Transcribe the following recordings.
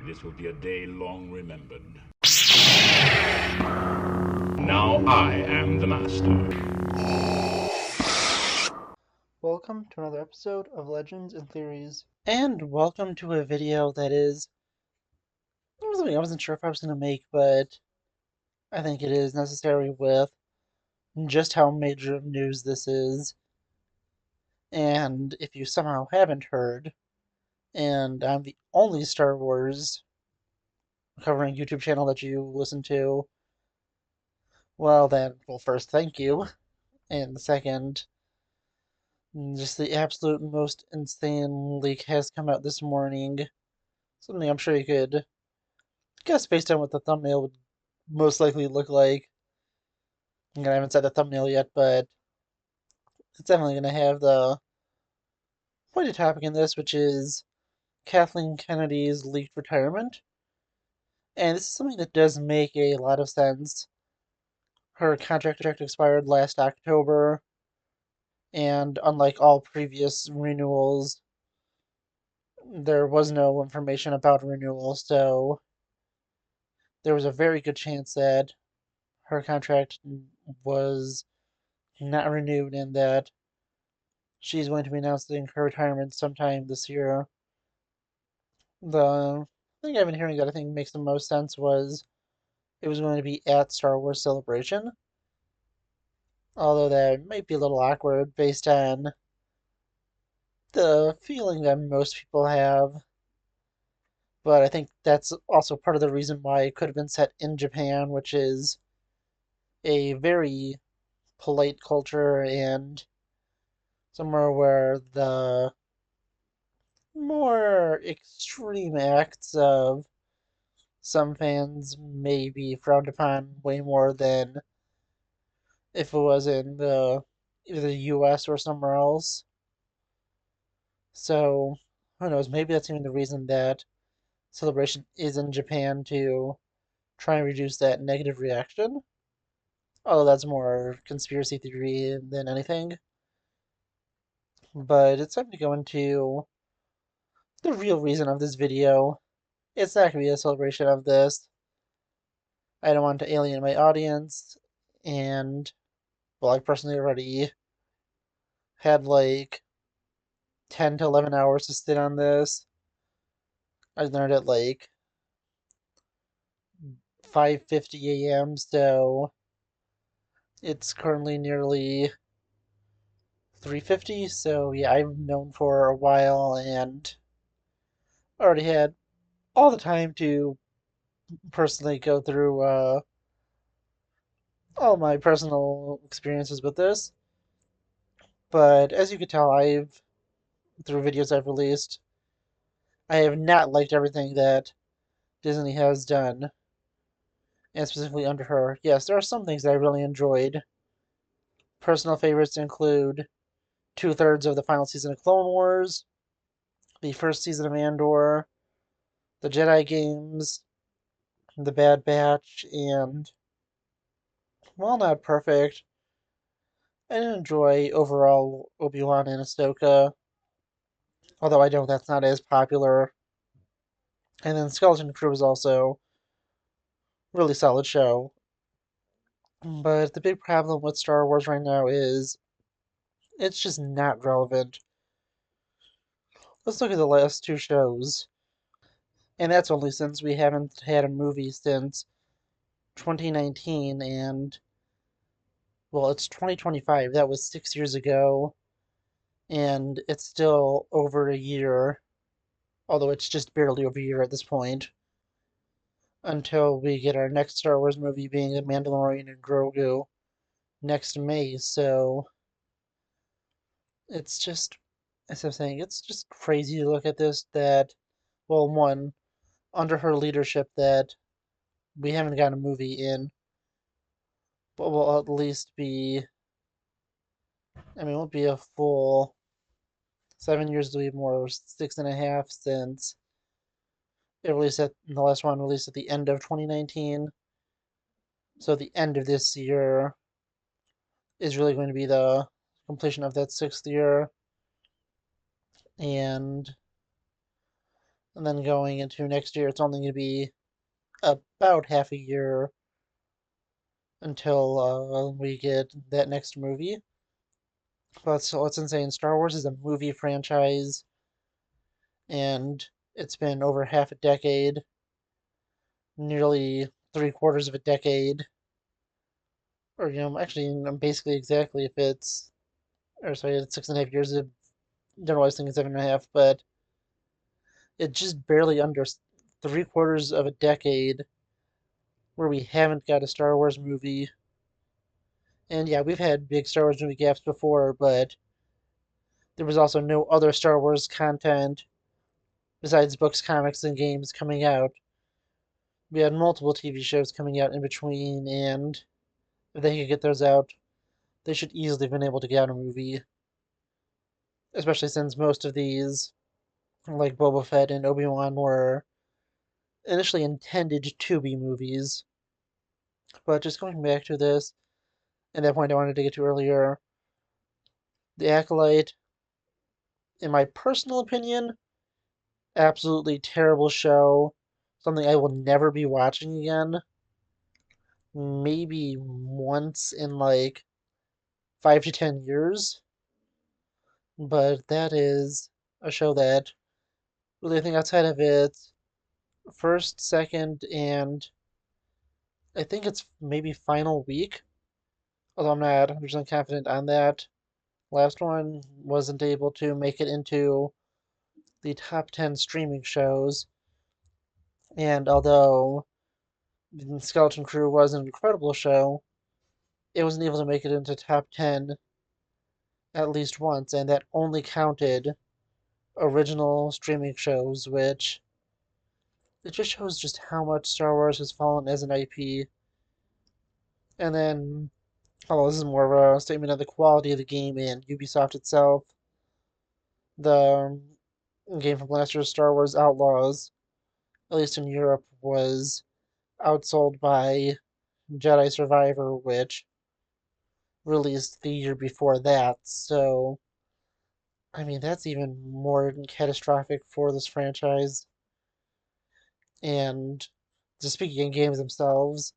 This will be a day long remembered. Now I am the master. Welcome to another episode of Legends and Theories. And welcome to a video that is something I wasn't sure if I was going to make, but I think it is necessary with just how major of news this is. And if you somehow haven't heard, and I'm the only Star Wars covering YouTube channel that you listen to, well then, well first, thank you. And second, just the absolute most insane leak has come out this morning. Something I'm sure you could guess based on what the thumbnail would most likely look like. I haven't said the thumbnail yet, but it's definitely going to have the pointed topic in this, which is Kathleen Kennedy's leaked retirement. And this is something that does make a lot of sense. Her contract expired last October, and unlike all previous renewals, there was no information about renewal, so there was a very good chance that her contract was not renewed and that she's going to be announcing her retirement sometime this year. The thing I've been hearing that I think makes the most sense was it was going to be at Star Wars Celebration, although that might be a little awkward based on the feeling that most people have. But I think that's also part of the reason why it could have been set in Japan, which is a very polite culture and somewhere where the more extreme acts of some fans may be frowned upon way more than if it was in either the US or somewhere else. So, who knows, maybe that's even the reason that Celebration is in Japan to try and reduce that negative reaction. Although that's more conspiracy theory than anything. But it's time to go into the real reason of this video. It's not going to be a celebration of this. I don't want to alienate my audience, and, well, I've personally already had like 10 to 11 hours to sit on this. I learned at like 5:50 a.m., so it's currently nearly 3:50. So yeah, I've known for a while and already had all the time to personally go through all my personal experiences with this. But as you can tell, through videos I've released, I have not liked everything that Disney has done, and specifically under her. Yes, there are some things that I really enjoyed. Personal favorites include two-thirds of the final season of Clone Wars, the first season of Andor, the Jedi games, the Bad Batch, and, while not perfect, I did enjoy overall Obi-Wan and Ahsoka, although I know that's not as popular. And then Skeleton Crew was also a really solid show. But the big problem with Star Wars right now is it's just not relevant. Let's look at the last two shows. And that's only since we haven't had a movie since 2019, and, well, it's 2025. That was 6 years ago, and it's still over a year, although it's just barely over a year at this point, until we get our next Star Wars movie being The Mandalorian and Grogu next May. So it's just, as I'm saying, it's just crazy to look at this that, well, one, under her leadership, that we haven't got a movie in, but will at least be, I mean, it won't be a full 7 years, to be more, 6.5 since it released the last one released at the end of 2019. So the end of this year is really going to be the completion of that 6th year. And And then going into next year, it's only going to be about half a year until we get that next movie. But so it's insane. Star Wars is a movie franchise, and it's been over half a decade, nearly three-quarters of a decade, or actually, basically exactly if it's, or sorry, it's 6.5 years. I don't always think it's 7.5, but it's just barely under three-quarters of a decade where we haven't got a Star Wars movie. And yeah, we've had big Star Wars movie gaps before, but there was also no other Star Wars content besides books, comics, and games coming out. We had multiple TV shows coming out in between, and if they could get those out, they should easily have been able to get out a movie. Especially since most of these, like Boba Fett and Obi-Wan, were initially intended to be movies. But just going back to this, and that point I wanted to get to earlier, The Acolyte, in my personal opinion, absolutely terrible show. Something I will never be watching again. Maybe once in like 5 to 10 years. But that is a show that really I think outside of its first, second, and I think it's maybe final week, although I'm not 100% confident on that. Last one wasn't able to make it into the top 10 streaming shows, and although Skeleton Crew was an incredible show, it wasn't able to make it into top 10 at least once, and that only counted original streaming shows, which it just shows just how much Star Wars has fallen as an IP. And then, although this is more of a statement of the quality of the game and Ubisoft itself, the game from last year's Star Wars Outlaws, at least in Europe, was outsold by Jedi Survivor, which released the year before that. So, I mean, that's even more catastrophic for this franchise. And just speaking of games themselves,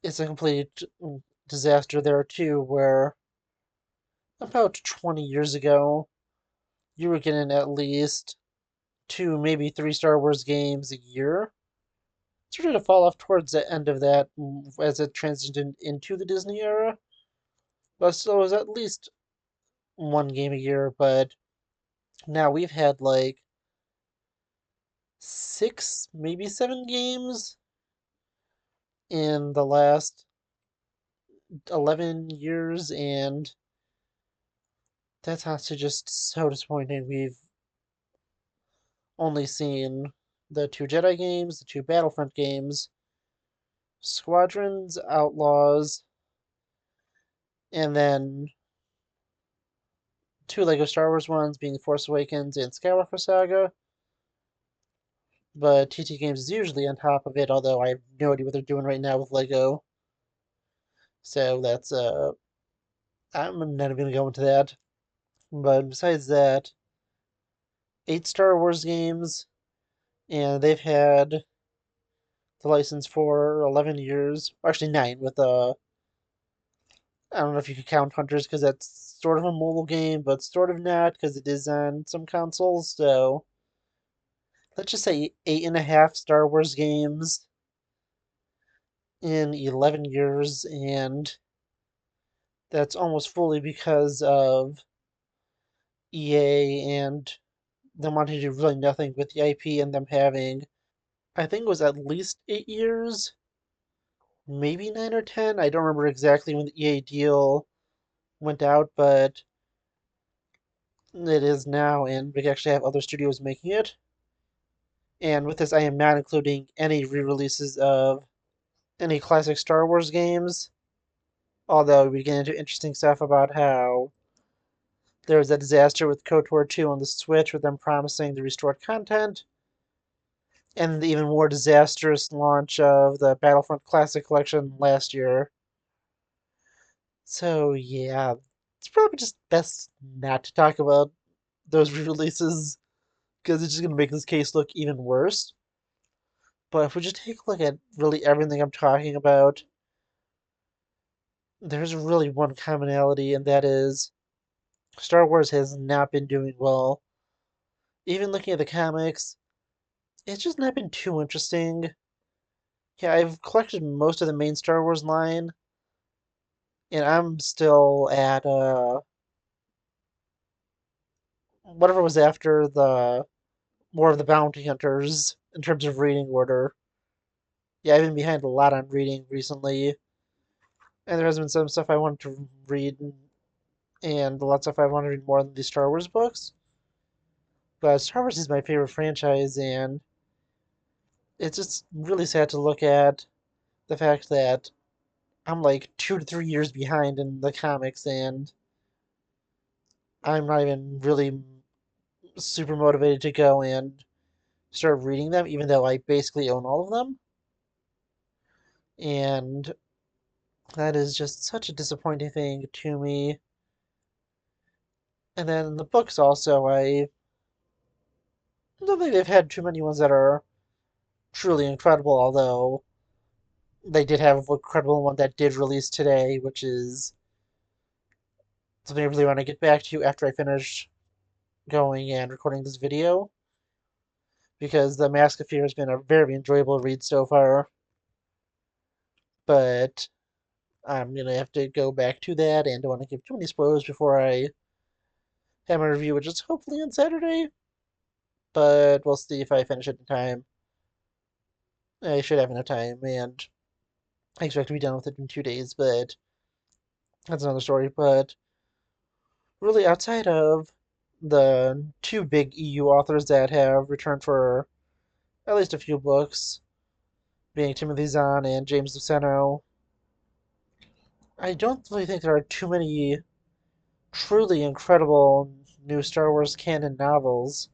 it's a complete disaster there too, where about 20 years ago, you were getting at least two, maybe three Star Wars games a year. It started to fall off towards the end of that as it transitioned into the Disney era. But still, it was at least one game a year. But now we've had like six, maybe seven games in the last 11 years, and that's honestly just so disappointing. We've only seen the two Jedi games, the two Battlefront games, Squadrons, Outlaws, and then two Lego Star Wars ones being Force Awakens and Skywalker Saga. But TT Games is usually on top of it, although I have no idea what they're doing right now with Lego. So that's I'm not even gonna go into that. But besides that, 8 Star Wars games, and they've had the license for 11 years. Actually, 9 with I don't know if you could count Hunters because that's sort of a mobile game, but sort of not because it is on some consoles. So let's just say 8.5 Star Wars games in 11 years, and that's almost fully because of EA and them wanting to do really nothing with the IP and them having, I think it was at least 8 years, maybe 9 or 10. I don't remember exactly when the EA deal went out, but it is now, and we actually have other studios making it. And with this, I am not including any re-releases of any classic Star Wars games, although we get into interesting stuff about how there was a disaster with KOTOR 2 on the Switch with them promising the restored content, and the even more disastrous launch of the Battlefront Classic Collection last year. So yeah, it's probably just best not to talk about those re-releases because it's just going to make this case look even worse. But if we just take a look at really everything I'm talking about, there's really one commonality, and that is Star Wars has not been doing well. Even looking at the comics, it's just not been too interesting. Yeah, I've collected most of the main Star Wars line, and I'm still at whatever was after the more of the bounty hunters in terms of reading order. Yeah, I've been behind a lot on reading recently, and there has been some stuff I wanted to read, and a lot of stuff I want to read more than the Star Wars books. But Star Wars is my favorite franchise, and it's just really sad to look at the fact that I'm like 2 to 3 years behind in the comics, and I'm not even really super motivated to go and start reading them, even though I basically own all of them. And that is just such a disappointing thing to me. And then the books also, I don't think they've had too many ones that are truly incredible, although they did have a incredible one that did release today, which is something I really want to get back to after I finish going and recording this video, because The Mask of Fear has been a very enjoyable read so far. But I'm gonna have to go back to that and don't want to give too many spoilers before I have my review, which is hopefully on Saturday. But we'll see if I finish it in time. I should have enough time, and I expect to be done with it in 2 days, but that's another story. But really, outside of the two big EU authors that have returned for at least a few books, being Timothy Zahn and James Luceno, I don't really think there are too many truly incredible new Star Wars canon novels.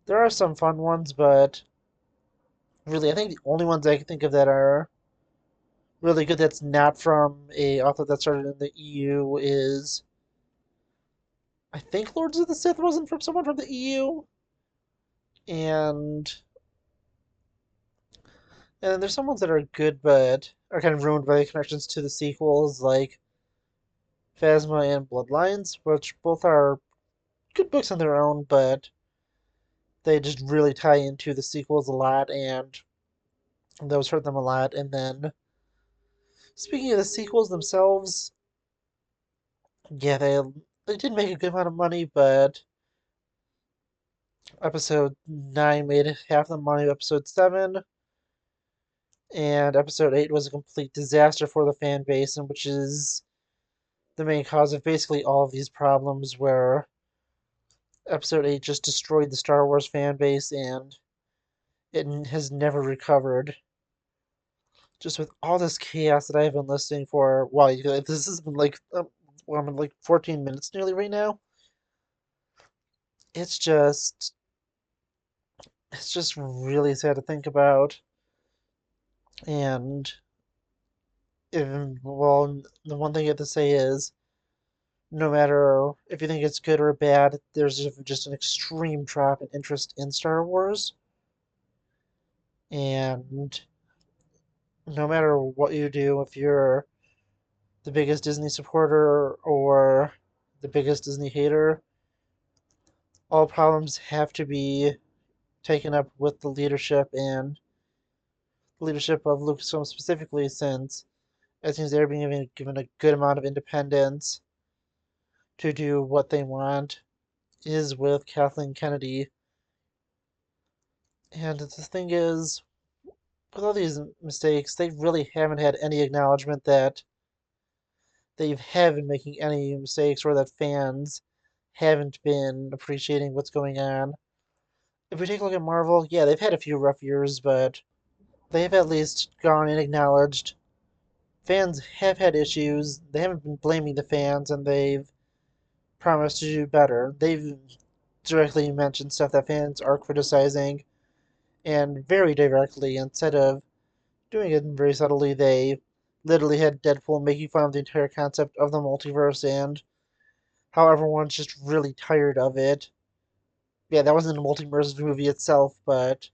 There are some fun ones, but really, I think the only ones I can think of that are really good that's not from a author that started in the EU is I think Lords of the Sith wasn't from someone from the EU, and and then there's some ones that are good but are kind of ruined by the connections to the sequels, like Phasma and Bloodlines, which both are good books on their own, but they just really tie into the sequels a lot, and those hurt them a lot. And then, speaking of the sequels themselves, yeah, they did make a good amount of money, but episode 9 made half the money of episode 7, and episode 8 was a complete disaster for the fan base, and which is the main cause of basically all of these problems, where episode 8 just destroyed the Star Wars fan base, and it has never recovered. Just with all this chaos that I've been listening for, wow, this has been like, well, I'm in like 14 minutes nearly right now. It's just, it's just really sad to think about. And, well, the one thing I have to say is, no matter if you think it's good or bad, there's just an extreme drop in interest in Star Wars. And no matter what you do, if you're the biggest Disney supporter or the biggest Disney hater, all problems have to be taken up with the leadership, and the leadership of Lucasfilm specifically, since it seems they're being given a good amount of independence to do what they want, is with Kathleen Kennedy. And the thing is, with all these mistakes, they really haven't had any acknowledgement that they have been making any mistakes, or that fans haven't been appreciating what's going on. If we take a look at Marvel, yeah, they've had a few rough years, but they've at least gone and acknowledged fans have had issues. They haven't been blaming the fans, and they've promised to do better. They've directly mentioned stuff that fans are criticizing, and very directly, instead of doing it very subtly, they literally had Deadpool making fun of the entire concept of the multiverse and how everyone's just really tired of it. yeah, that wasn't a multiverse movie itself, but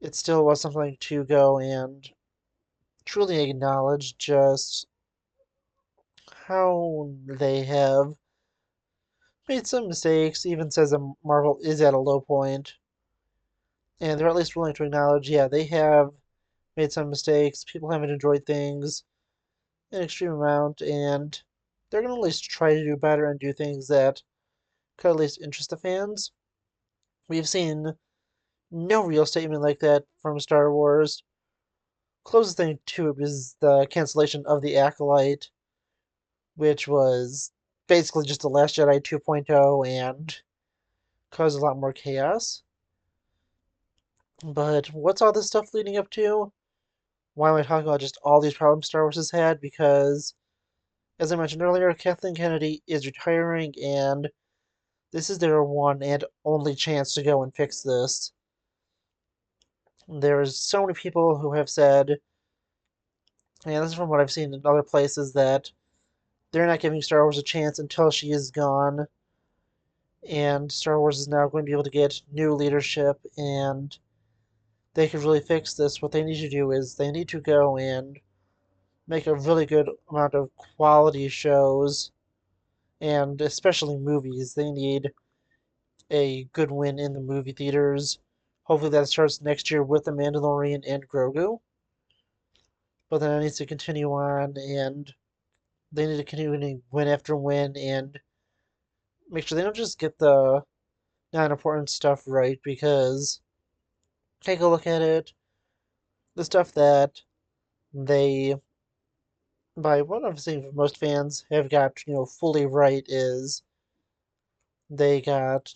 it still was something to go and truly acknowledge just how they have made some mistakes. Even says that Marvel is at a low point, and they're at least willing to acknowledge, yeah, they have made some mistakes. People haven't enjoyed things an extreme amount, and they're going to at least try to do better and do things that could at least interest the fans. We've seen no real statement like that from Star Wars. Closest thing to it is the cancellation of the Acolyte, which was basically just the Last Jedi 2.0 and caused a lot more chaos. But what's all this stuff leading up to? Why am I talking about just all these problems Star Wars has had? Because, as I mentioned earlier, Kathleen Kennedy is retiring, and this is their one and only chance to go and fix this. There's so many people who have said, and this is from what I've seen in other places, that they're not giving Star Wars a chance until she is gone, and Star Wars is now going to be able to get new leadership, and they could really fix this. What they need to do is they need to go and make a really good amount of quality shows, and especially movies. They need a good win in the movie theaters. Hopefully that starts next year with The Mandalorian and Grogu. But then it needs to continue on, and they need to continue to win after win and make sure they don't just get the non important stuff right, because take a look at it. The stuff that they, by what I've seen from most fans, have got, fully right is they got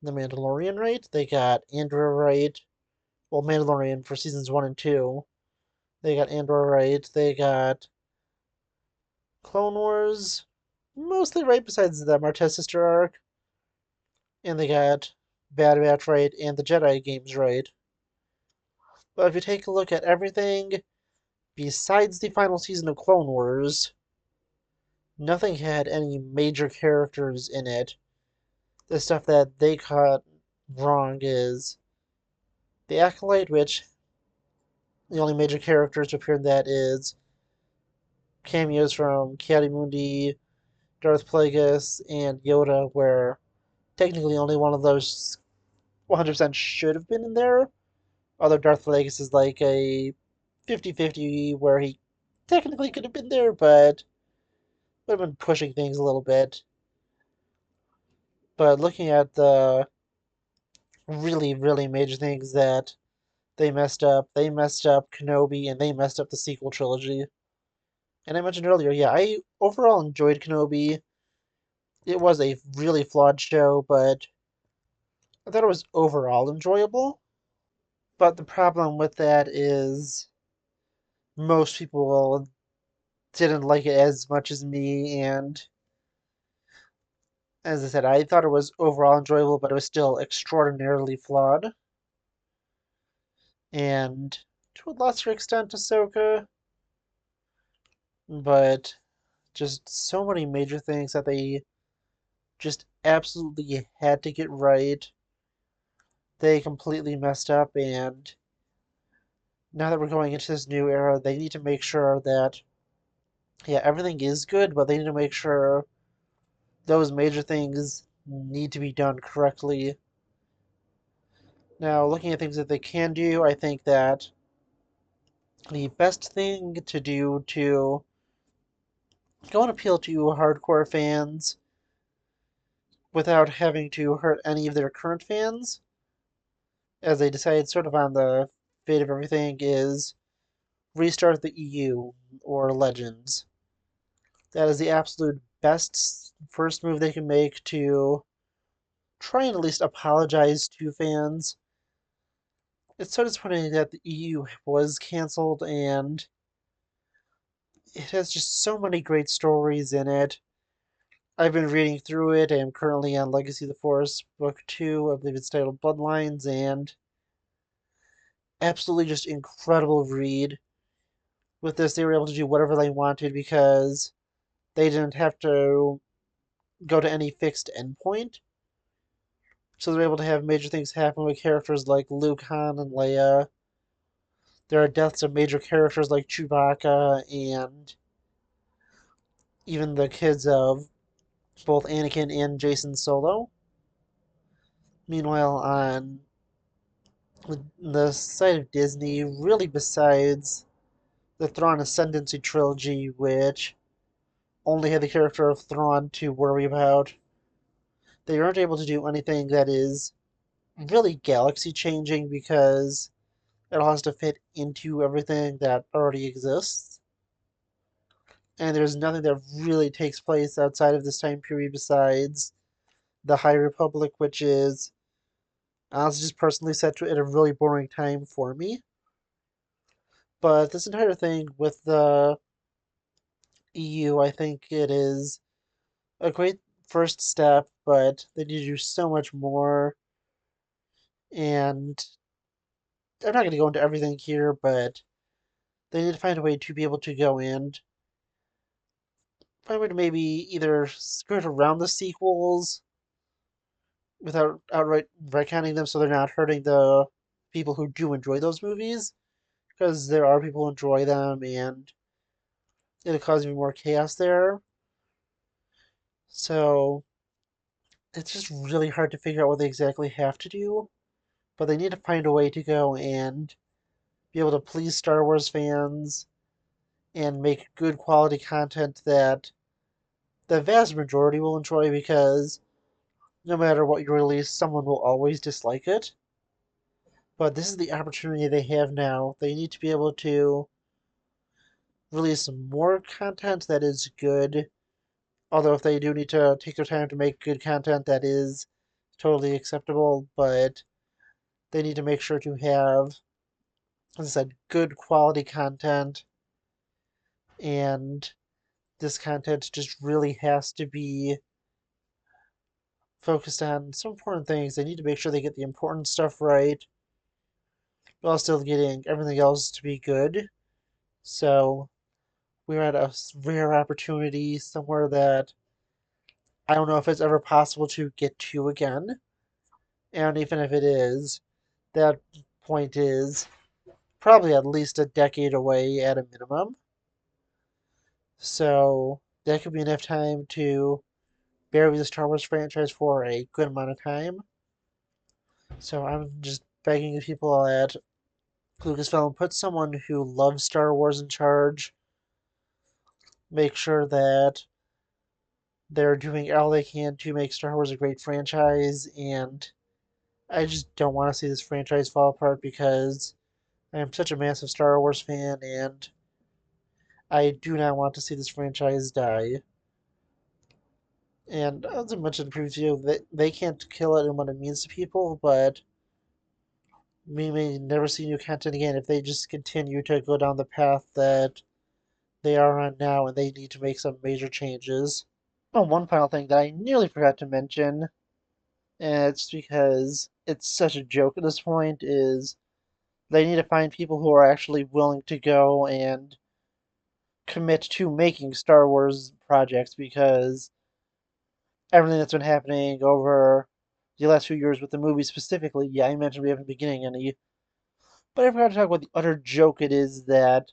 The Mandalorian right, they got Andor right, well, Mandalorian for seasons 1 and 2, they got Andor right, they got Clone Wars mostly right besides the Martez sister arc, and they got Bad Batch right and the Jedi games right. But if you take a look at everything besides the final season of Clone Wars, nothing had any major characters in it. The stuff that they caught wrong is the Acolyte, which the only major characters to appear in that is cameos from Ki-Adi-Mundi, Darth Plagueis, and Yoda, where technically only one of those 100% should have been in there. Although Darth Plagueis is like a 50-50 where he technically could have been there, but would have been pushing things a little bit. But looking at the really, really major things that they messed up Kenobi and they messed up the sequel trilogy. And I mentioned earlier, yeah, I overall enjoyed Kenobi. It was a really flawed show, but I thought it was overall enjoyable. But the problem with that is most people didn't like it as much as me, and as I said, I thought it was overall enjoyable, but it was still extraordinarily flawed. And to a lesser extent, Ahsoka, but just so many major things that they just absolutely had to get right. They completely messed up, and now that we're going into this new era, they need to make sure that, yeah, everything is good, but they need to make sure those major things need to be done correctly. Now, looking at things that they can do, I think that the best thing to do to go and appeal to hardcore fans without having to hurt any of their current fans, as they decide sort of on the fate of everything, is restart the EU or Legends. That is the absolute best first move they can make to try and at least apologize to fans. It's so disappointing that the EU was cancelled, and it has just so many great stories in it. I've been reading through it. I am currently on Legacy of the Force, Book 2. I believe it's titled Bloodlines, and absolutely just incredible read. With this, they were able to do whatever they wanted because they didn't have to go to any fixed endpoint. So they're able to have major things happen with characters like Luke, Han, and Leia. There are deaths of major characters like Chewbacca and even the kids of both Anakin and Jason Solo. Meanwhile, on the side of Disney, really besides the Thrawn Ascendancy trilogy, which only had the character of Thrawn to worry about, they aren't able to do anything that is really galaxy changing because it all has to fit into everything that already exists. And there's nothing that really takes place outside of this time period besides the High Republic, which is honestly just personally set to at a really boring time for me. But this entire thing with the EU, I think it is a great first step, but they need to do so much more. And I'm not going to go into everything here, but they need to find a way to be able to go in, find a way to maybe either skirt around the sequels without outright retconning them so they're not hurting the people who do enjoy those movies, because there are people who enjoy them and it'll cause even more chaos there. So it's just really hard to figure out what they exactly have to do, but they need to find a way to go and be able to please Star Wars fans and make good quality content that the vast majority will enjoy because no matter what you release, someone will always dislike it. But this is the opportunity they have now. They need to be able to release more content that is good. Although if they do need to take their time to make good content, that is totally acceptable. But they need to make sure to have, as I said, good quality content. And this content just really has to be focused on some important things. They need to make sure they get the important stuff right while still getting everything else to be good. So we're at a rare opportunity somewhere that I don't know if it's ever possible to get to again. And even if it is, that point is probably at least a decade away at a minimum. So that could be enough time to bury the Star Wars franchise for a good amount of time. So I'm just begging the people at Lucasfilm, put someone who loves Star Wars in charge. Make sure that they're doing all they can to make Star Wars a great franchise, and I just don't want to see this franchise fall apart because I am such a massive Star Wars fan, and I do not want to see this franchise die. And as I mentioned in the previous video, they can't kill it and what it means to people, but we may never see new content again if they just continue to go down the path that they are on now, and they need to make some major changes. Oh, one final thing that I nearly forgot to mention, and it's because it's such a joke at this point, is they need to find people who are actually willing to go and commit to making Star Wars projects because everything that's been happening over the last few years with the movie specifically, yeah, I mentioned we haven't been getting any, but I forgot to talk about the utter joke it is that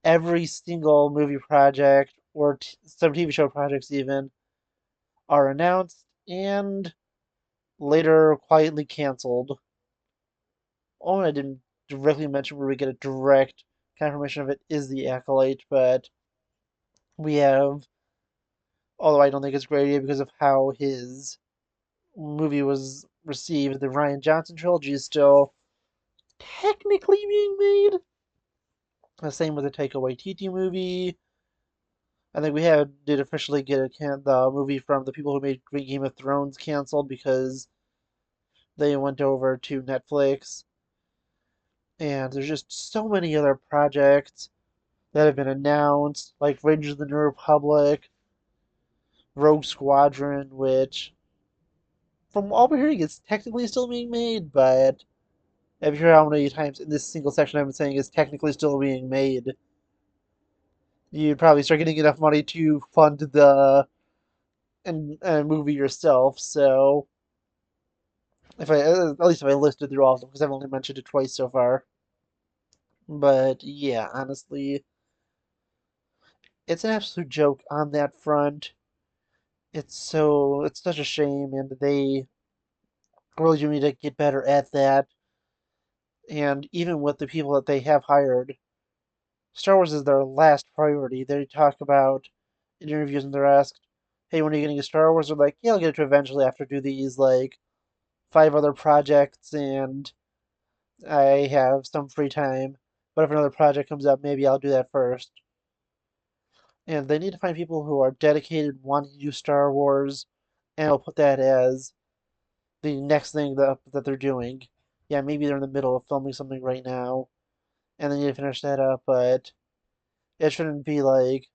every single movie project or some TV show projects even are announced and later quietly canceled. One I didn't directly mention where we get a direct confirmation of it is The Acolyte, but we have, although I don't think it's a great idea because of how his movie was received, the Ryan Johnson trilogy is still technically being made. The same with the Taika Waititi movie. I think did officially get the movie from the people who made Game of Thrones canceled because they went over to Netflix. And there's just so many other projects that have been announced, like Rangers of the New Republic, Rogue Squadron, which, from all we're hearing, is technically still being made, but if you hear how many times in this single section I've been saying is technically still being made, you'd probably start getting enough money to fund the movie yourself. So If I at least if I listed through all of them, because I've only mentioned it twice so far. But yeah, honestly, it's an absolute joke on that front. It's such a shame, and they really do need to get better at that. And even with the people that they have hired, Star Wars is their last priority. They talk about in interviews and they're asked, "Hey, when are you getting to Star Wars?" They're like, "Yeah, I'll get it to eventually after do these like five other projects and I have some free time. But if another project comes up, maybe I'll do that first." And they need to find people who are dedicated, wanting to do Star Wars, and I'll put that as the next thing that they're doing. Yeah, maybe they're in the middle of filming something right now, and they need to finish that up, but it shouldn't be like,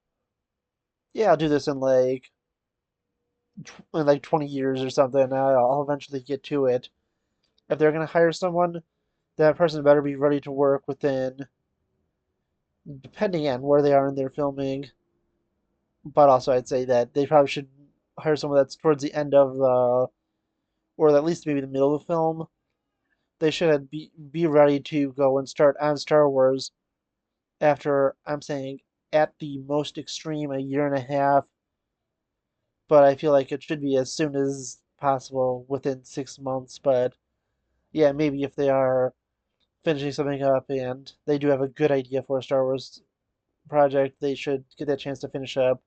yeah, I'll do this in like 20 years or something. I'll eventually get to it. If they're gonna hire someone, that person better be ready to work within, depending on where they are in their filming. But also, I'd say that they probably should hire someone that's towards the end of the, or at least maybe the middle of the film. They should be ready to go and start on Star Wars after, I'm saying, at the most extreme, a year and a half. But I feel like it should be as soon as possible within 6 months. But yeah, maybe if they are finishing something up and they do have a good idea for a Star Wars project, they should get that chance to finish up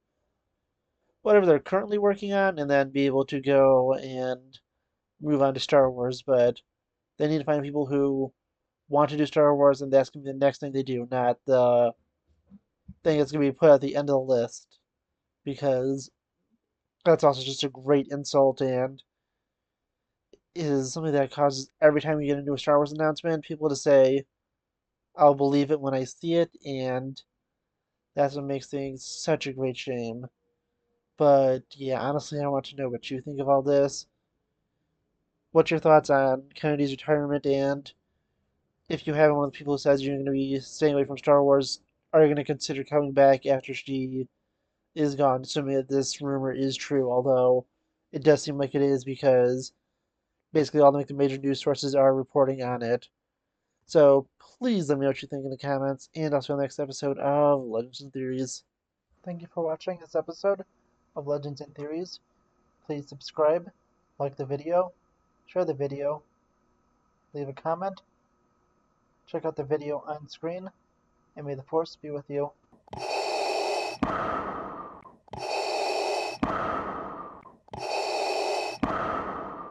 whatever they're currently working on and then be able to go and move on to Star Wars. But they need to find people who want to do Star Wars and that's going to be the next thing they do, not the thing that's going to be put at the end of the list. Because that's also just a great insult and is something that causes every time you get into a Star Wars announcement, people to say, I'll believe it when I see it, and that's what makes things such a great shame. But yeah, honestly, I want to know what you think of all this. What's your thoughts on Kennedy's retirement? And if you have one of the people who says you're going to be staying away from Star Wars, are you going to consider coming back after she is gone? Assuming that this rumor is true, although it does seem like it is because basically all the major news sources are reporting on it. So please let me know what you think in the comments, and I'll see you on the next episode of Legends and Theories. Thank you for watching this episode of Legends and Theories. Please subscribe, like the video, share the video, leave a comment, check out the video on screen, and may the Force be with you.